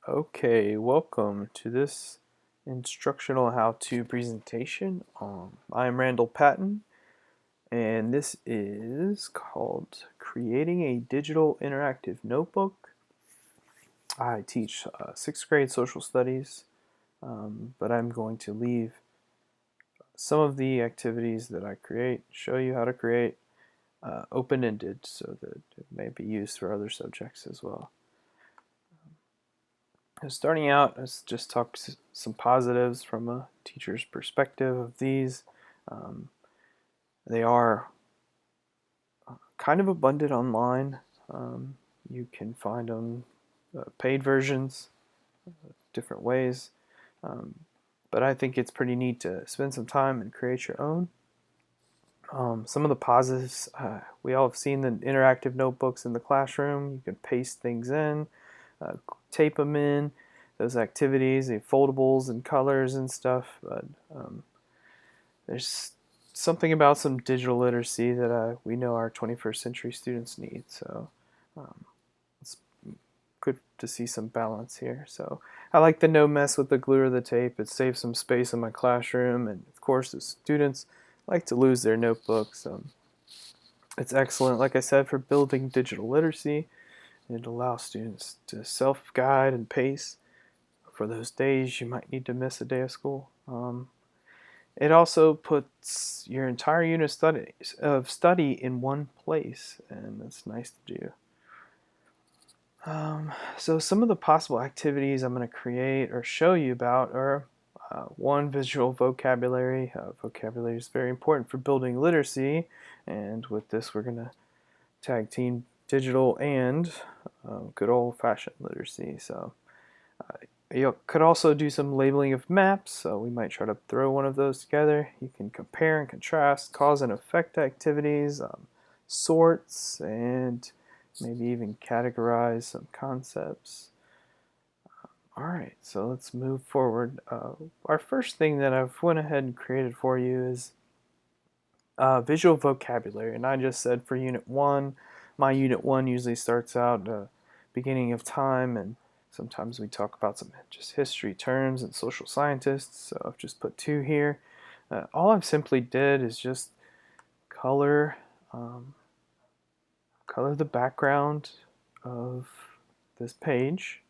Okay, welcome to this instructional how-to presentation. I'm Randall Patton, and this is called Creating a Digital Interactive Notebook. I teach 6th grade social studies, but I'm going to leave some of the activities that I create, show you how to create, open-ended so that it may be used for other subjects as well. Starting out, let's just talk some positives from a teacher's perspective of these. Um, they are kind of abundant online. You can find them paid versions, different ways. Um, but I think it's pretty neat to spend some time and create your own. Some of the positives, we all have seen the interactive notebooks in the classroom. You can paste things in, uh, tape them in, those activities, the foldables and colors and stuff. But there's something about some digital literacy that we know our 21st century students need. So um, it's good to see some balance here. So I like the no mess with the glue or the tape. It saves some space in my classroom, and of course the students like to lose their notebooks. It's excellent, like I said, for building digital literacy. It allows students to self-guide and pace for those days you might need to miss a day of school. It also puts your entire unit of study in one place, and that's nice to do. So some of the possible activities I'm going to create or show you about are one, visual vocabulary. Vocabulary is very important for building literacy, and with this we're going to tag team digital and good old-fashioned literacy. So you could also do some labeling of maps, so we might try to throw one of those together. You can compare and contrast cause and effect activities, sorts, and maybe even categorize some concepts. Alright, so let's move forward. Our first thing that I've went ahead and created for you is visual vocabulary, and I just said for Unit 1, my Unit 1 usually starts out beginning of time, and sometimes we talk about some just history terms and social scientists, so I've just put 2 here. All I've simply did is just color, color the background of this page,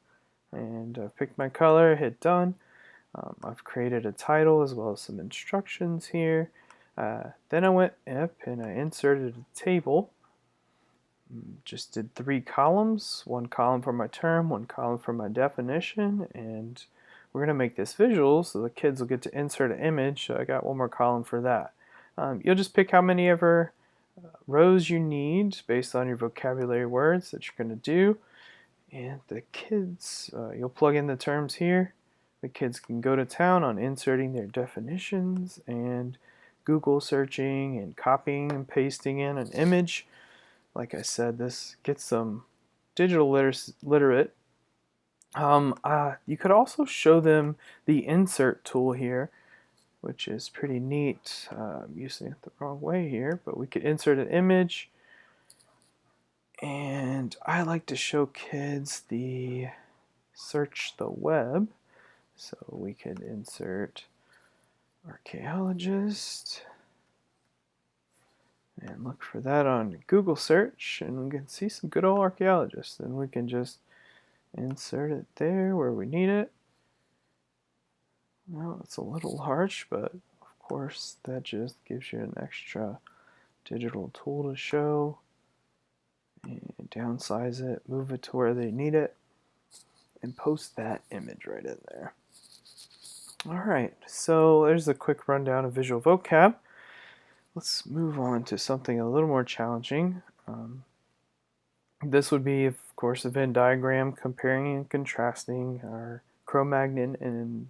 and I've picked my color, hit done. I've created a title as well as some instructions here. Then I went up and I inserted a table. Just did 3 columns, 1 column for my term, 1 column for my definition, and we're going to make this visual so the kids will get to insert an image. So I got 1 more column for that. You'll just pick how many ever rows you need based on your vocabulary words that you're going to do. And the kids, you'll plug in the terms here. The kids can go to town on inserting their definitions and Google searching and copying and pasting in an image. Like I said, this gets them digital literate. You could also show them the insert tool here, which is pretty neat. I'm using it the wrong way here, but we could insert an image. And I like to show kids the search the web. So we could insert archaeologist and look for that on Google search, and we can see some good old archaeologists. And we can just insert it there where we need it. Well, it's a little harsh, but of course that just gives you an extra digital tool to show. And downsize it, move it to where they need it, and post that image right in there. Alright, so there's a quick rundown of visual vocab. Let's move on to something a little more challenging. This would be, of course, a Venn diagram comparing and contrasting our Cro-Magnon and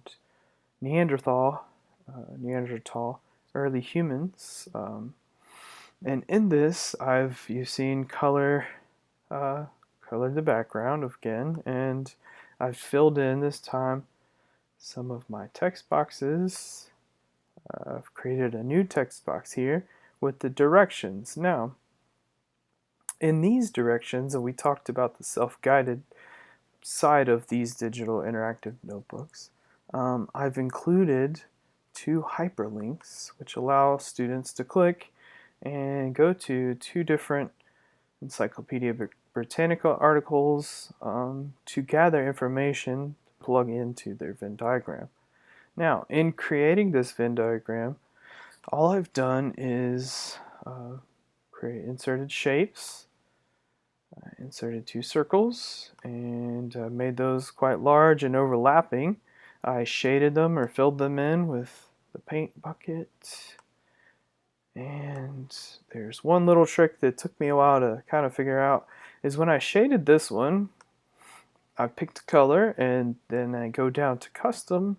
Neanderthal, early humans. And in this, you've seen colored the background again, and I've filled in this time some of my text boxes. I've created a new text box here with the directions. Now, in these directions, and we talked about the self-guided side of these digital interactive notebooks, I've included 2 hyperlinks which allow students to click and go to 2 different Encyclopedia Britannica articles to gather information to plug into their Venn diagram. Now, in creating this Venn diagram, all I've done is inserted shapes, inserted 2 circles, and made those quite large and overlapping. I shaded them or filled them in with the paint bucket. And there's one little trick that took me a while to kind of figure out, is when I shaded this one, I picked a color and then I go down to custom,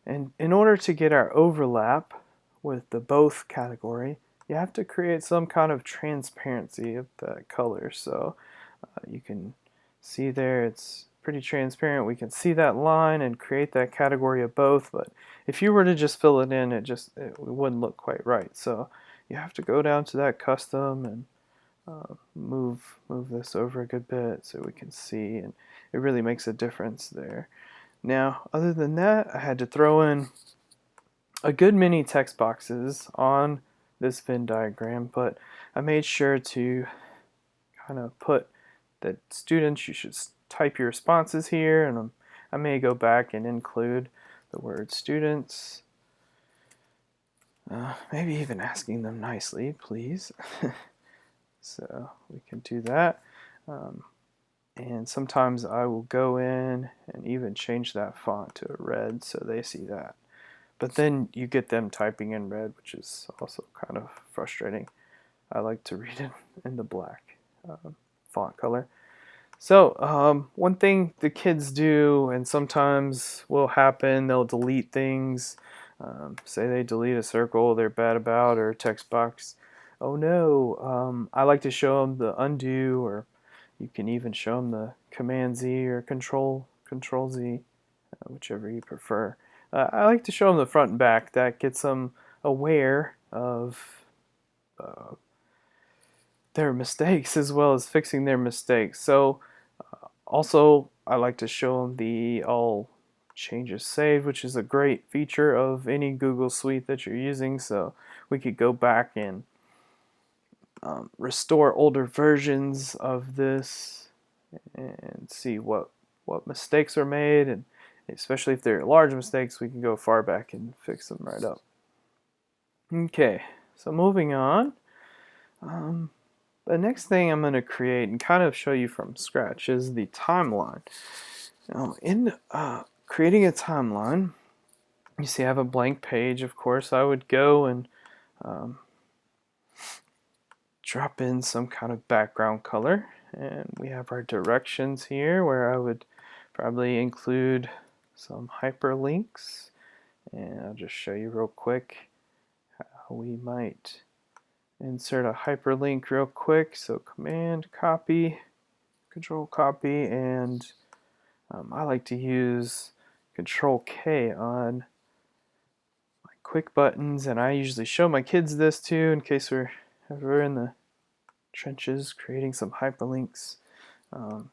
and in order to get our overlap with the both category, you have to create some kind of transparency of the color. So you can see there it's pretty transparent. We can see that line and create that category of both, but if you were to just fill it in, it wouldn't look quite right. So you have to go down to that custom and move this over a good bit so we can see, and it really makes a difference there. Now, other than that, I had to throw in a good many text boxes on this Venn diagram, but I made sure to kind of put that students, you should type your responses here, and I may go back and include the word students, maybe even asking them nicely, please. So we can do that. And sometimes I will go in and even change that font to a red so they see that. But then you get them typing in red, which is also kind of frustrating. I like to read it in the black font color. So one thing the kids do, and sometimes will happen, they'll delete things. Say they delete a circle they're bad about, or a text box. Oh no, I like to show them the undo, or you can even show them the Command Z or Control Z, whichever you prefer. I like to show them the front and back. That gets them aware of their mistakes as well as fixing their mistakes. So also, I like to show them the all changes saved, which is a great feature of any Google Suite that you're using. So we could go back and restore older versions of this and see what mistakes are made, and especially if they're large mistakes, we can go far back and fix them right up. Okay, so moving on. The next thing I'm going to create and kind of show you from scratch is the timeline. Now, in creating a timeline, you see I have a blank page. Of course, I would go and drop in some kind of background color, and we have our directions here where I would probably include some hyperlinks, and I'll just show you real quick how we might insert a hyperlink real quick. So Command copy, Control copy, and I like to use Control K on my quick buttons, and I usually show my kids this too in case we're ever in the trenches creating some hyperlinks.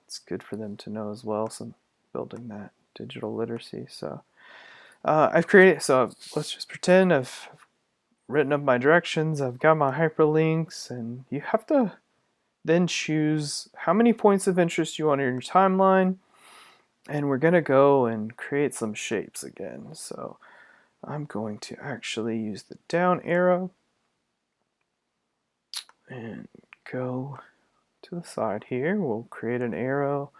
It's good for them to know as well, some building that digital literacy. So I've created, so let's just pretend I've written up my directions, I've got my hyperlinks, and you have to then choose how many points of interest you want in your timeline, and we're going to go and create some shapes again. So I'm going to actually use the down arrow and go to the side here. We'll create an arrow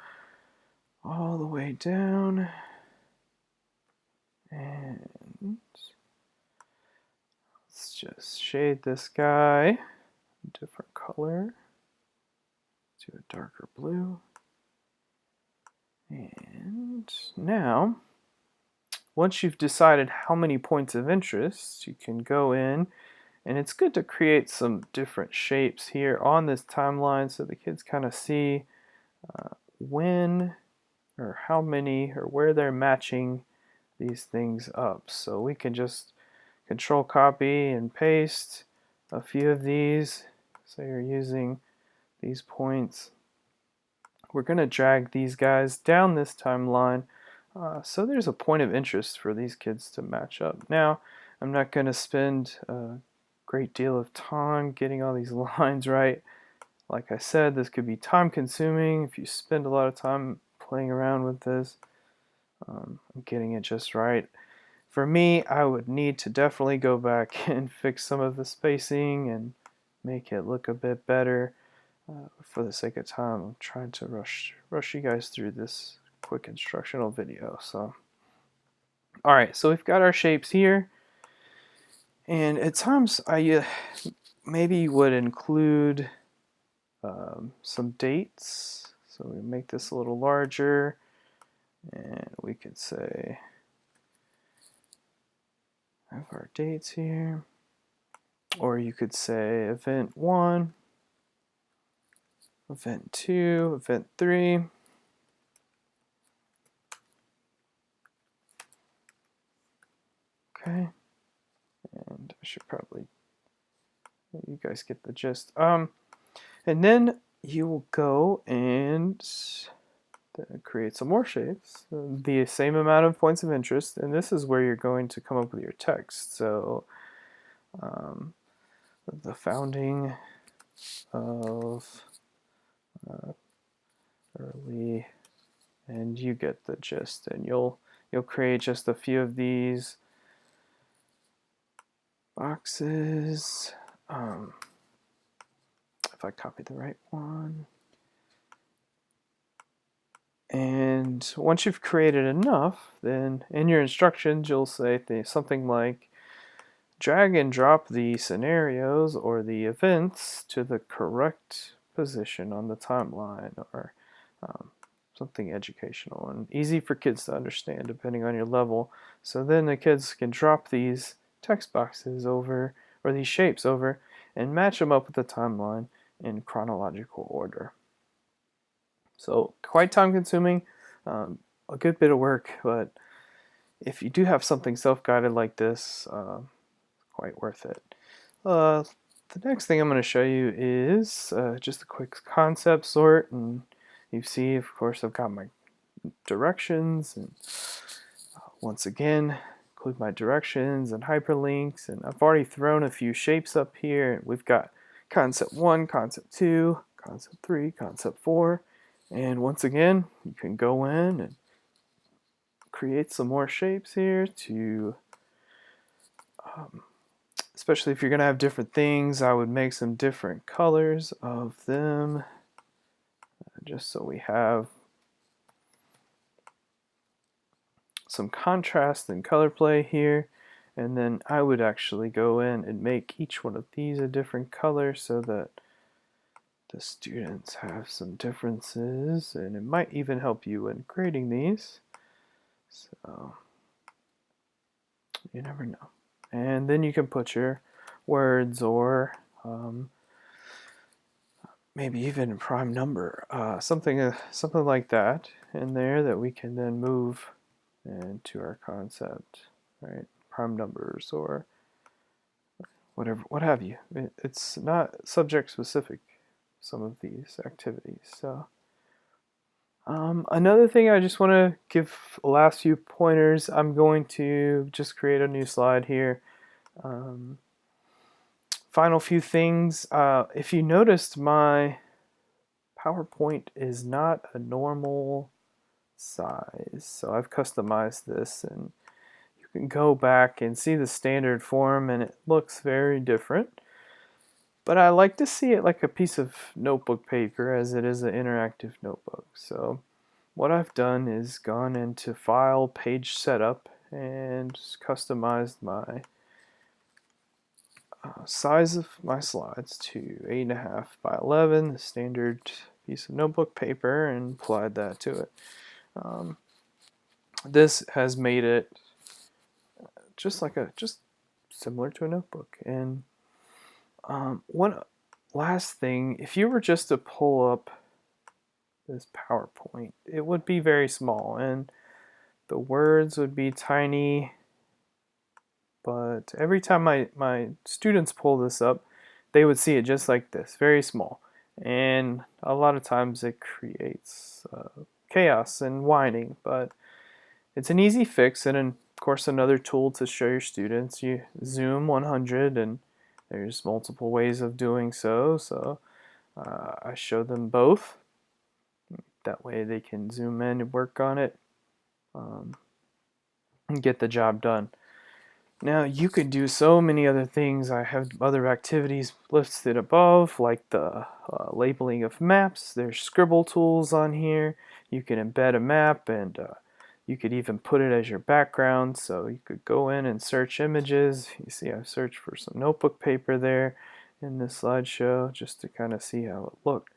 all the way down, and let's just shade this guy a different color to a darker blue. And now, once you've decided how many points of interest, you can go in, and it's good to create some different shapes here on this timeline so the kids kind of see when or how many or where they're matching these things up. So we can just Control copy and paste a few of these. So you're using these points we're going to drag these guys down this timeline so there's a point of interest for these kids to match up. Now, I'm not going to spend a great deal of time getting all these lines right. Like I said, this could be time consuming if you spend a lot of time playing around with this, getting it just right. For me, I would need to definitely go back and fix some of the spacing and make it look a bit better. For the sake of time, I'm trying to rush you guys through this quick instructional video. So, all right, so we've got our shapes here, and at times I maybe would include some dates. So we make this a little larger, and we could say I have our dates here, or you could say event 1. Event 2, event 3. Okay. And I should probably, you guys get the gist. And then you will go and create some more shapes, the same amount of points of interest, and this is where you're going to come up with your text. So the founding of early, and you get the gist, and you'll create just a few of these boxes. If I copy the right one, and once you've created enough, then in your instructions you'll say something like drag and drop the scenarios or the events to the correct position on the timeline, or something educational and easy for kids to understand depending on your level. So then the kids can drop these text boxes over, or these shapes over, and match them up with the timeline in chronological order. So quite time consuming, a good bit of work, but if you do have something self-guided like this, quite worth it. The next thing I'm going to show you is just a quick concept sort, and you see, of course, I've got my directions, and once again, include my directions and hyperlinks, and I've already thrown a few shapes up here. We've got concept 1, concept 2, concept 3, concept 4, and once again, you can go in and create some more shapes here to especially if you're going to have different things, I would make some different colors of them, just so we have some contrast and color play here. And then I would actually go in and make each one of these a different color so that the students have some differences, and it might even help you when grading these. So you never know. And then you can put your words, or maybe even prime number, something like that in there that we can then move into our concept, right? Prime numbers or whatever, what have you. It's not subject specific, some of these activities. So another thing I just want to give last few pointers. I'm going to just create a new slide here. Final few things. If you noticed, my PowerPoint is not a normal size, so I've customized this, and you can go back and see the standard form, and it looks very different. But I like to see it like a piece of notebook paper, as it is an interactive notebook. So what I've done is gone into File, Page Setup, and customized my size of my slides to 8.5 by 11, the standard piece of notebook paper, and applied that to it. This has made it just similar to a notebook. And one last thing, if you were just to pull up this PowerPoint, it would be very small and the words would be tiny, but every time my students pull this up, they would see it just like this, very small. and a lot of times it creates chaos and whining, but it's an easy fix. And of course, another tool to show your students, you zoom 100, and there's multiple ways of doing so I show them both. That way they can zoom in and work on it and get the job done. Now you could do so many other things. I have other activities listed above, like the labeling of maps. There's scribble tools on here. You can embed a map, and you could even put it as your background. So you could go in and search images. You see I've searched for some notebook paper there in this slideshow just to kind of see how it looked.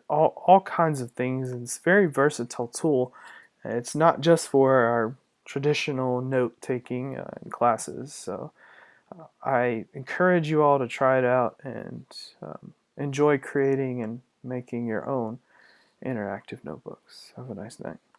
All kinds of things. It's a very versatile tool. It's not just for our traditional note taking in classes. So I encourage you all to try it out and enjoy creating and making your own interactive notebooks. Have a nice night.